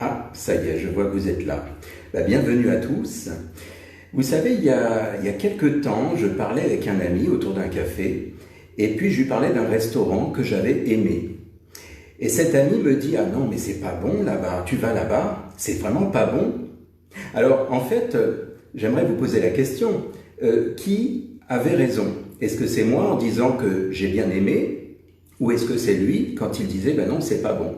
Ah, ça y est, je vois que vous êtes là. Bienvenue à tous. Vous savez, il y a quelques temps, je parlais avec un ami autour d'un café, et puis je lui parlais d'un restaurant que j'avais aimé. Et cet ami me dit « Ah non, mais c'est pas bon là-bas, tu vas là-bas, c'est vraiment pas bon ». Alors, en fait, j'aimerais vous poser la question, qui avait raison? Est-ce que c'est moi en disant que j'ai bien aimé, ou est-ce que c'est lui quand il disait « Ben non, c'est pas bon ».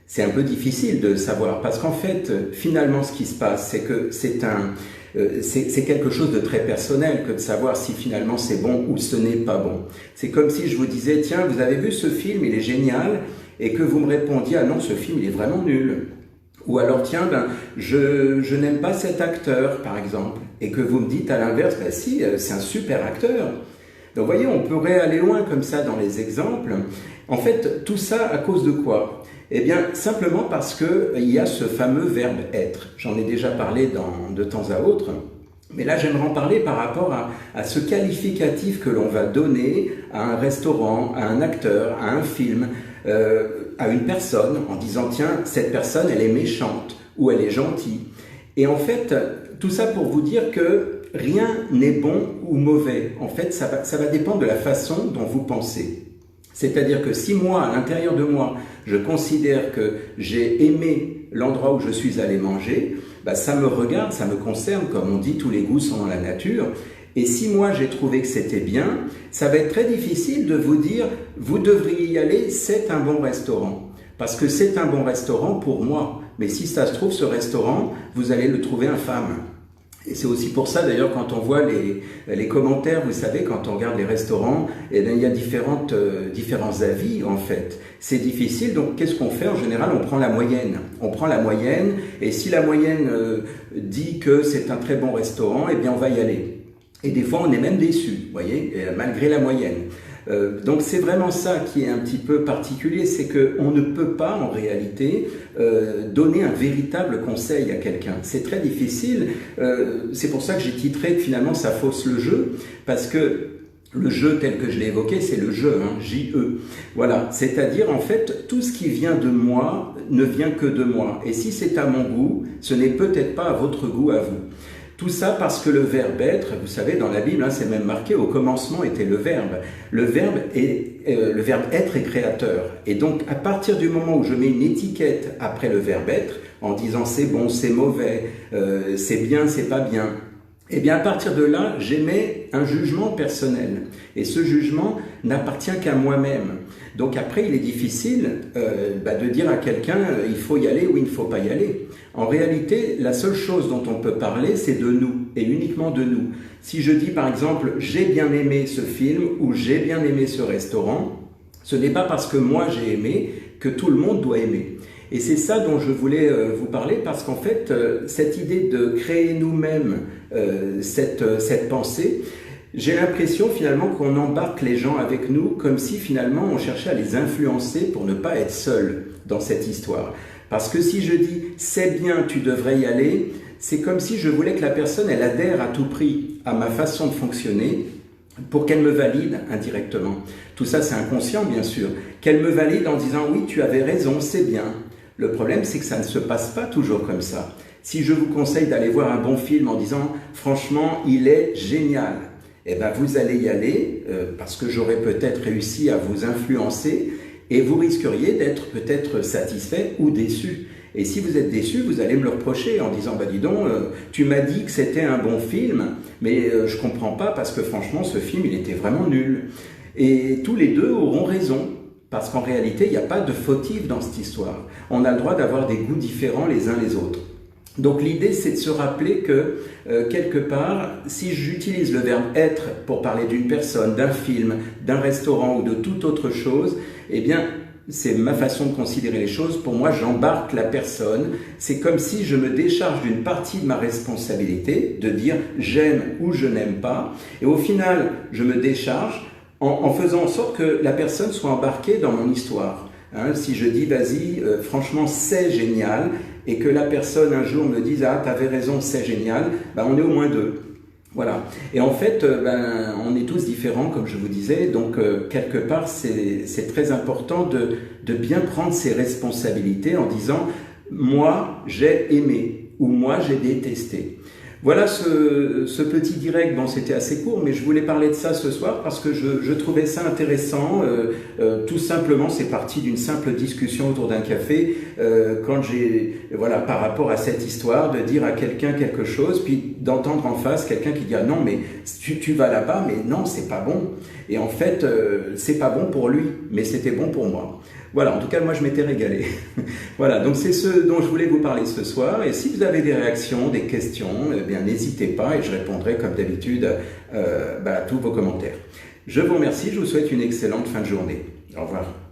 C'est un peu difficile de savoir, parce qu'en fait, finalement, ce qui se passe, c'est que c'est quelque chose de très personnel que de savoir si finalement c'est bon ou ce n'est pas bon. C'est comme si je vous disais, tiens, vous avez vu ce film, il est génial, et que vous me répondiez, ah non, ce film, il est vraiment nul. Ou alors, tiens, je n'aime pas cet acteur, par exemple, et que vous me dites à l'inverse, ben si, c'est un super acteur. Donc, vous voyez, on pourrait aller loin comme ça dans les exemples. En fait, tout ça à cause de quoi? Eh bien, simplement parce qu'il y a ce fameux verbe « être ». J'en ai déjà parlé de temps à autre, mais là, j'aimerais en parler par rapport à ce qualificatif que l'on va donner à un restaurant, à un acteur, à un film, à une personne, en disant « Tiens, cette personne, elle est méchante » ou « elle est gentille ». Et en fait, tout ça pour vous dire que rien n'est bon ou mauvais. En fait, ça va dépendre de la façon dont vous pensez. C'est-à-dire que si moi, à l'intérieur de moi, je considère que j'ai aimé l'endroit où je suis allé manger, ça me regarde, ça me concerne, comme on dit, tous les goûts sont dans la nature. Et si moi, j'ai trouvé que c'était bien, ça va être très difficile de vous dire, vous devriez y aller, c'est un bon restaurant. Parce que c'est un bon restaurant pour moi. Mais si ça se trouve, ce restaurant, vous allez le trouver infâme. Et c'est aussi pour ça, d'ailleurs, quand on voit les commentaires, vous savez, quand on regarde les restaurants, eh bien, il y a différents avis, en fait. C'est difficile, donc qu'est-ce qu'on fait? En général, on prend la moyenne. On prend la moyenne, et si la moyenne dit que c'est un très bon restaurant, eh bien, on va y aller. Et des fois, on est même déçu, vous voyez, malgré la moyenne. Donc c'est vraiment ça qui est un petit peu particulier, c'est qu'on ne peut pas en réalité donner un véritable conseil à quelqu'un. C'est très difficile, c'est pour ça que j'ai titré que finalement ça fausse le jeu, parce que le jeu tel que je l'ai évoqué, c'est le jeu, J-E. Voilà, c'est-à-dire en fait tout ce qui vient de moi ne vient que de moi. Et si c'est à mon goût, ce n'est peut-être pas à votre goût à vous. Tout ça parce que le verbe être, vous savez, dans la Bible, c'est même marqué, au commencement était le verbe. Le verbe être est créateur. Et donc, à partir du moment où je mets une étiquette après le verbe être, en disant c'est bon, c'est mauvais, c'est bien, c'est pas bien, eh bien, à partir de là, j'émets un jugement personnel. Et ce jugement n'appartient qu'à moi-même. Donc après, il est difficile de dire à quelqu'un il faut y aller ou il ne faut pas y aller. En réalité, la seule chose dont on peut parler, c'est de nous, et uniquement de nous. Si je dis par exemple « j'ai bien aimé ce film » ou « j'ai bien aimé ce restaurant », ce n'est pas parce que moi j'ai aimé que tout le monde doit aimer. Et c'est ça dont je voulais vous parler, parce qu'en fait, cette idée de créer nous-mêmes cette pensée, j'ai l'impression finalement qu'on embarque les gens avec nous comme si finalement on cherchait à les influencer pour ne pas être seul dans cette histoire. Parce que si je dis « c'est bien, tu devrais y aller », c'est comme si je voulais que la personne elle adhère à tout prix à ma façon de fonctionner pour qu'elle me valide indirectement. Tout ça c'est inconscient bien sûr. Qu'elle me valide en disant « oui, tu avais raison, c'est bien ». Le problème c'est que ça ne se passe pas toujours comme ça. Si je vous conseille d'aller voir un bon film en disant « franchement, il est génial », eh bien vous allez y aller parce que j'aurais peut-être réussi à vous influencer et vous risqueriez d'être peut-être satisfait ou déçu. Et si vous êtes déçu, vous allez me le reprocher en disant « dis donc, tu m'as dit que c'était un bon film, mais je comprends pas parce que franchement ce film il était vraiment nul ». Et tous les deux auront raison. Parce qu'en réalité, il n'y a pas de fautif dans cette histoire. On a le droit d'avoir des goûts différents les uns les autres. Donc l'idée, c'est de se rappeler que, quelque part, si j'utilise le verbe « être » pour parler d'une personne, d'un film, d'un restaurant ou de toute autre chose, eh bien, c'est ma façon de considérer les choses. Pour moi, j'embarque la personne. C'est comme si je me décharge d'une partie de ma responsabilité, de dire « j'aime » ou « je n'aime pas ». Et au final, je me décharge en faisant en sorte que la personne soit embarquée dans mon histoire. Si je dis « vas-y, franchement, c'est génial », et que la personne un jour me dise « ah, t'avais raison, c'est génial », on est au moins deux. Voilà. Et en fait, on est tous différents, comme je vous disais, donc quelque part, c'est très important de bien prendre ses responsabilités en disant moi j'ai aimé ou moi j'ai détesté. Voilà ce petit direct. Bon, c'était assez court, mais je voulais parler de ça ce soir parce que je trouvais ça intéressant. Tout simplement, c'est parti d'une simple discussion autour d'un café. Quand voilà, par rapport à cette histoire, de dire à quelqu'un quelque chose, puis d'entendre en face quelqu'un qui dit ah non, mais tu vas là-bas, mais non, c'est pas bon. Et en fait, c'est pas bon pour lui, mais c'était bon pour moi. Voilà, en tout cas, moi, je m'étais régalé. Voilà, donc c'est ce dont je voulais vous parler ce soir. Et si vous avez des réactions, des questions, eh bien, n'hésitez pas et je répondrai, comme d'habitude, à tous vos commentaires. Je vous remercie, je vous souhaite une excellente fin de journée. Au revoir.